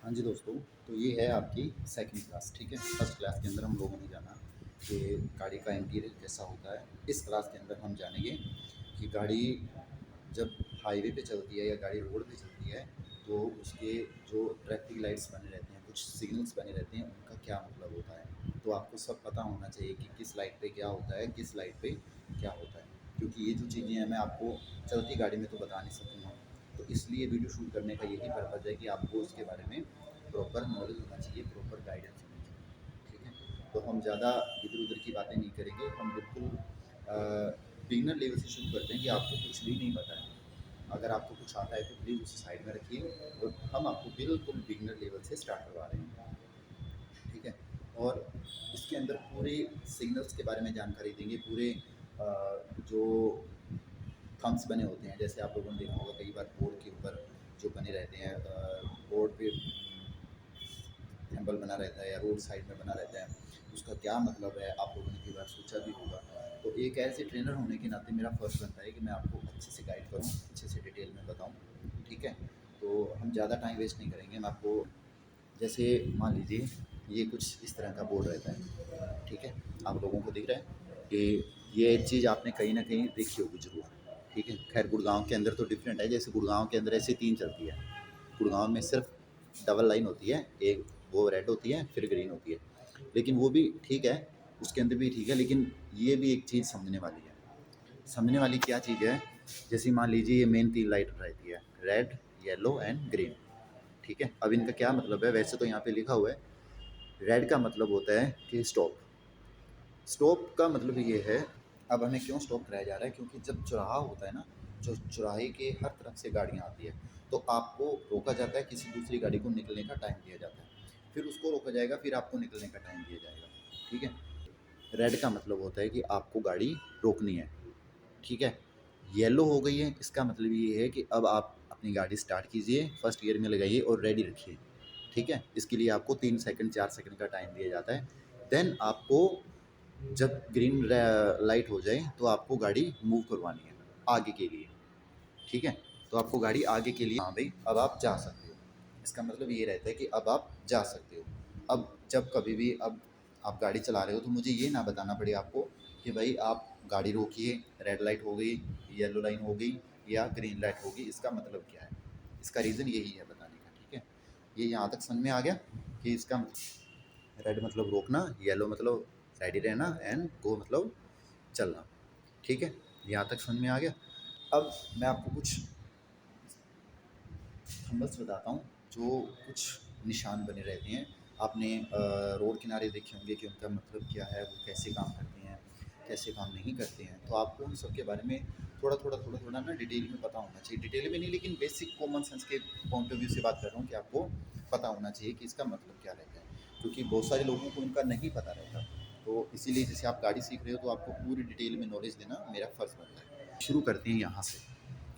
हाँ जी दोस्तों, तो ये है आपकी सेकंड क्लास, ठीक है। फर्स्ट क्लास के अंदर हम लोगों ने जाना कि गाड़ी का इंटीरियर कैसा होता है। इस क्लास के अंदर हम जानेंगे कि गाड़ी जब हाईवे पे चलती है या गाड़ी रोड पे चलती है तो उसके जो ट्रैफिक लाइट्स बने रहते हैं, कुछ सिग्नल्स बने रहते हैं, उनका क्या मतलब होता है। तो आपको सब पता होना चाहिए कि किस लाइट पे क्या होता है, किस लाइट पे क्या होता है, क्योंकि ये जो चीज़ें हैं मैं आपको चलती गाड़ी में तो बता नहीं सकूँगा। तो इसलिए वीडियो शूट करने का यही पर्पज़ है कि आपको उसके बारे में प्रॉपर नॉलेज होना चाहिए, प्रॉपर गाइडेंस होनी चाहिए, ठीक है। तो हम ज़्यादा इधर उधर की बातें नहीं करेंगे, हम बिल्कुल बिगिनर लेवल से शुरू करते हैं कि आपको कुछ भी नहीं पता है। अगर आपको कुछ आता है तो प्लीज़ उसे साइड में रखिए और हम आपको बिल्कुल बिगिनर लेवल से स्टार्ट करवा रहे हैं, ठीक है। और इसके अंदर पूरे सिग्नल्स के बारे में जानकारी देंगे, पूरे जो थम्स बने होते हैं, जैसे आप लोगों ने देखा होगा कई बार बोर्ड के ऊपर जो बने रहते हैं, बोर्ड पे थंबल बना रहता है या रोड साइड में बना रहता है, उसका क्या मतलब है आप लोगों ने कई बार सोचा भी होगा। तो एक ऐसे ट्रेनर होने के नाते मेरा फ़र्ज़ बनता है कि मैं आपको अच्छे से गाइड करूँ, अच्छे से डिटेल में बताऊँ, ठीक है। तो हम ज़्यादा टाइम वेस्ट नहीं करेंगे। मैं आपको जैसे मान लीजिए ये कुछ इस तरह का बोर्ड रहता है, ठीक है। आप लोगों को दिख रहा है कि ये चीज़ आपने कहीं ना कहीं देखी होगी ज़रूर, ठीक है। खैर गुड़गांव के अंदर तो डिफरेंट है, जैसे गुड़गांव के अंदर ऐसे तीन चलती है। गुड़गांव में सिर्फ डबल लाइन होती है, एक वो रेड होती है फिर ग्रीन होती है, लेकिन वो भी ठीक है, उसके अंदर भी ठीक है, लेकिन ये भी एक चीज़ समझने वाली है। समझने वाली क्या चीज़ है, जैसे मान लीजिए ये मेन तीन लाइट रहती है, रेड, येलो एंड ग्रीन, ठीक है। अब इनका क्या मतलब है, वैसे तो यहाँ पे लिखा हुआ है, रेड का मतलब होता है कि स्टॉप। स्टॉप का मतलब ये है, अब हमें क्यों स्टॉप कराया जा रहा है, क्योंकि जब चौराहा होता है ना, जो चौराहे के हर तरफ से गाड़ियाँ आती है, तो आपको रोका जाता है, किसी दूसरी गाड़ी को निकलने का टाइम दिया जाता है, फिर उसको रोका जाएगा, फिर आपको निकलने का टाइम दिया जाएगा, ठीक है। रेड का मतलब होता है कि आपको गाड़ी रोकनी है, ठीक है। येलो हो गई है, इसका मतलब ये है कि अब आप अपनी गाड़ी स्टार्ट कीजिए, फर्स्ट गियर में लगाइए और रेडी रखिए, ठीक है। इसके लिए आपको 3 सेकंड 4 सेकंड का टाइम दिया जाता है। देन आपको जब ग्रीन लाइट हो जाए तो आपको गाड़ी मूव करवानी है आगे के लिए, ठीक है। तो आपको गाड़ी आगे के लिए, हाँ भाई अब आप जा सकते हो, इसका मतलब ये रहता है कि अब आप जा सकते हो। अब जब कभी भी अब आप गाड़ी चला रहे हो तो मुझे ये ना बताना पड़े आपको कि भाई आप गाड़ी रोकिए, रेड लाइट हो गई, येलो लाइन हो गई या ग्रीन लाइट हो गई, इसका मतलब क्या है। इसका रीज़न यही है बताने का, ठीक है। ये यहाँ तक समझ में आ गया कि इसका रेड मतलब रोकना, येलो मतलब रेडी रहना एंड गो मतलब चलना, ठीक है। यहाँ तक समझ में आ गया। अब मैं आपको कुछ थंबल्स बताता हूँ, जो कुछ निशान बने रहते हैं। आपने रोड किनारे देखे होंगे कि उनका मतलब क्या है, वो कैसे काम करते हैं, कैसे काम नहीं करते हैं। तो आपको उन सब के बारे में थोड़ा थोड़ा ना डिटेल में पता होना चाहिए। डिटेल में नहीं, लेकिन बेसिक कॉमन सेंस के पॉइंट ऑफ व्यू से बात कर रहा हूँ कि आपको पता होना चाहिए कि इसका मतलब क्या रहता है, क्योंकि बहुत सारे लोगों को उनका नहीं पता रहता। तो इसीलिए जैसे आप गाड़ी सीख रहे हो तो आपको पूरी डिटेल में नॉलेज देना मेरा फ़र्ज़ बनता है। शुरू करते हैं यहाँ से।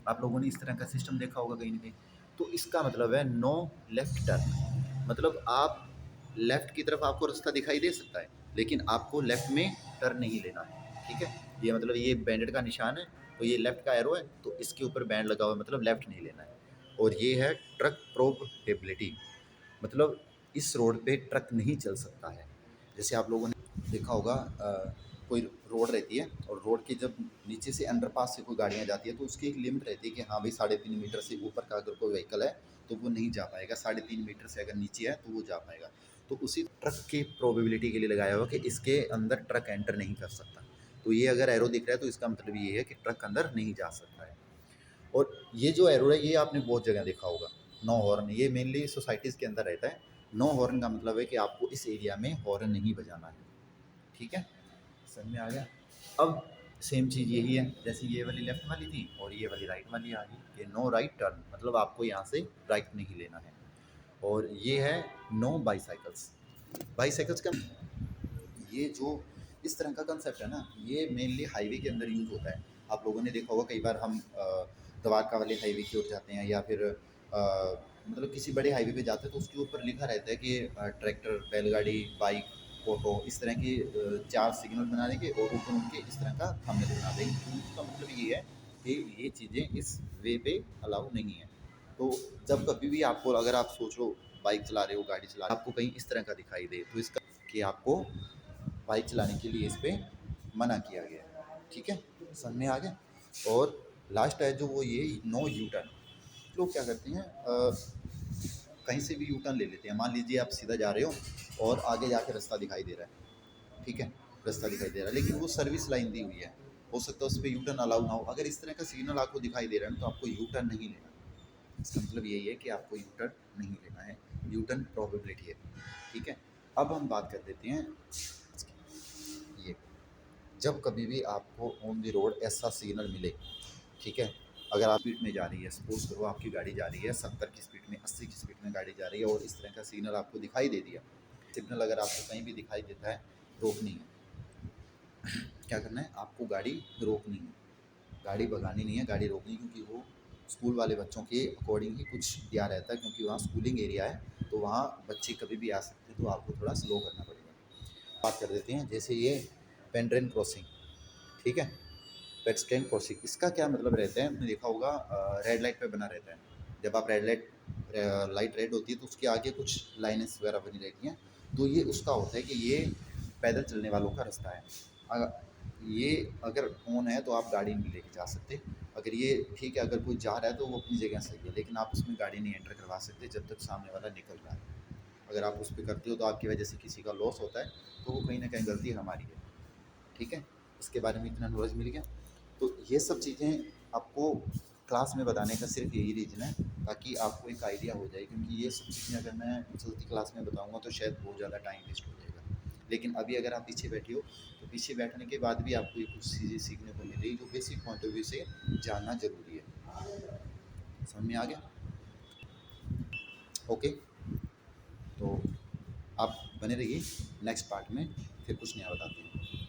आप लोगों ने इस तरह का सिस्टम देखा होगा कहीं ना कहीं। तो इसका मतलब है नो लेफ्ट टर्न, मतलब आप लेफ्ट की तरफ आपको रास्ता दिखाई दे सकता है, लेकिन आपको लेफ्ट में टर्न नहीं लेना है, ठीक है। ये मतलब ये बैंडेड का निशान है, तो ये लेफ्ट का एरो है, तो इसके ऊपर बैंड लगा हुआ है, मतलब लेफ्ट नहीं लेना है। और ये है ट्रक प्रोबेबिलिटी, मतलब इस रोड पे ट्रक नहीं चल सकता है। जैसे आप लोगों ने देखा होगा कोई रोड रहती है और रोड के जब नीचे से अंडरपास से कोई गाड़ियाँ जाती है तो उसकी एक लिमिट रहती है कि हाँ भाई 3.5 मीटर से ऊपर का अगर कोई व्हीकल है तो वो नहीं जा पाएगा, 3.5 मीटर से अगर नीचे है तो वो जा पाएगा। तो उसी ट्रक की प्रोबेबिलिटी के लिए लगाया हुआ कि इसके अंदर ट्रक एंटर नहीं कर सकता। तो ये अगर एरो दिख रहा है तो इसका मतलब ये है कि ट्रक अंदर नहीं जा सकता है। और ये जो एरो है ये आपने बहुत जगह देखा होगा, नो हॉर्न, ये मेनली सोसाइटीज़ के अंदर रहता है। नो हॉर्न का मतलब है कि आपको इस एरिया में हॉर्न नहीं बजाना है, ठीक है। समझ में आ गया। अब सेम चीज़ यही है, जैसे ये वाली लेफ्ट वाली थी और ये वाली राइट वाली आ गई। ये नो राइट टर्न, मतलब आपको यहाँ से राइट नहीं लेना है। और ये है नो बाईसाइकिल्स। बाईसाइकिल्स का ये जो इस तरह का कंसेप्ट है ना, ये मेनली हाईवे के अंदर यूज़ होता है। आप लोगों ने देखा होगा कई बार हम द्वारका वाले हाईवे की ओर जाते हैं या फिर मतलब किसी बड़े हाईवे पे जाते हैं तो उसके ऊपर लिखा रहता है कि ट्रैक्टर, बैलगाड़ी, बाइक, ऑटो, इस तरह के 4 सिग्नल बना देंगे और ऊपर उनके इस तरह का थंबनेल बना देंगे। तो उसका मतलब ये है कि ये चीज़ें इस वे पे अलाउ नहीं है। तो जब कभी भी आपको, अगर आप सोच लो बाइक चला रहे हो, गाड़ी चला रहे हो, आपको कहीं इस तरह का दिखाई दे तो इसका कि आपको बाइक चलाने के लिए इस पे मना किया गया है, ठीक है, समझ में आ गया। और लास्ट है जो वो ये नो यू टर्न। लोग क्या करते हैं कहीं से भी यू टर्न ले लेते हैं। मान लीजिए आप सीधा जा रहे हो और आगे जाके रास्ता दिखाई दे रहा है, ठीक है, रास्ता दिखाई दे रहा है लेकिन वो सर्विस लाइन दी हुई है, हो सकता है उस पर यू टर्न अलाउ ना हो। अगर इस तरह का सिग्नल आपको दिखाई दे रहा है तो आपको यू टर्न नहीं लेना। इसका मतलब यही है कि आपको यू टर्न नहीं लेना है, यू टर्न प्रोबेबिलिटी है, ठीक है। अब हम बात कर देते हैं ये, जब कभी भी आपको ऑन द रोड ऐसा सिग्नल मिले, ठीक है, अगर आप स्पीड में जा रही है, सपोज करो आपकी गाड़ी जा रही है 70 की स्पीड में, 80 की स्पीड में गाड़ी जा रही है और इस तरह का सिग्नल आपको दिखाई दे दिया, सिग्नल अगर आपको कहीं भी दिखाई देता है रोकनी है। क्या करना है, आपको गाड़ी रोकनी है, गाड़ी भगानी नहीं है, गाड़ी रोकनी, क्योंकि वो स्कूल वाले बच्चों के अकॉर्डिंग ही कुछ दिया रहता है, क्योंकि वहाँ स्कूलिंग एरिया है तो वहाँ बच्चे कभी भी आ सकते हैं, तो आपको थोड़ा स्लो करना पड़ेगा। बात कर देते हैं जैसे ये पेंड्रेन क्रॉसिंग, ठीक है, पेडेस्ट्रियन क्रॉसिंग, इसका क्या मतलब रहता है, आपने देखा होगा रेड लाइट पे बना रहता है। जब आप रेड लाइट लाइट रेड होती है तो उसके आगे कुछ लाइनें वगैरह बनी रहती हैं, तो ये उसका होता है कि ये पैदल चलने वालों का रास्ता है। ये अगर ऑन है तो आप गाड़ी नहीं लेके जा सकते। अगर ये ठीक है, अगर कोई जा रहा है तो वो अपनी जगह सही है, लेकिन आप उसमें गाड़ी नहीं एंटर करवा सकते जब तक सामने वाला निकल रहा है। अगर आप उस पर करते हो तो आपकी वजह से किसी का लॉस होता है, तो वो कहीं ना कहीं गलती हमारी है, ठीक है। इसके बारे में इतना नॉलेज मिल गया। तो ये सब चीज़ें आपको क्लास में बताने का सिर्फ यही रीज़न है, ताकि आपको एक आइडिया हो जाए, क्योंकि ये सब चीज़ें अगर मैं चलती क्लास में बताऊंगा तो शायद बहुत ज़्यादा टाइम वेस्ट हो जाएगा। लेकिन अभी अगर आप पीछे बैठे हो तो पीछे बैठने के बाद भी आपको ये कुछ चीज़ें सीखने को मिल रही जो बेसिक पॉइंट ऑफ व्यू से जानना ज़रूरी है। समझ में आ गया? ओके, तो आप बने रहिए, नेक्स्ट पार्ट में फिर कुछ नया बताते हैं।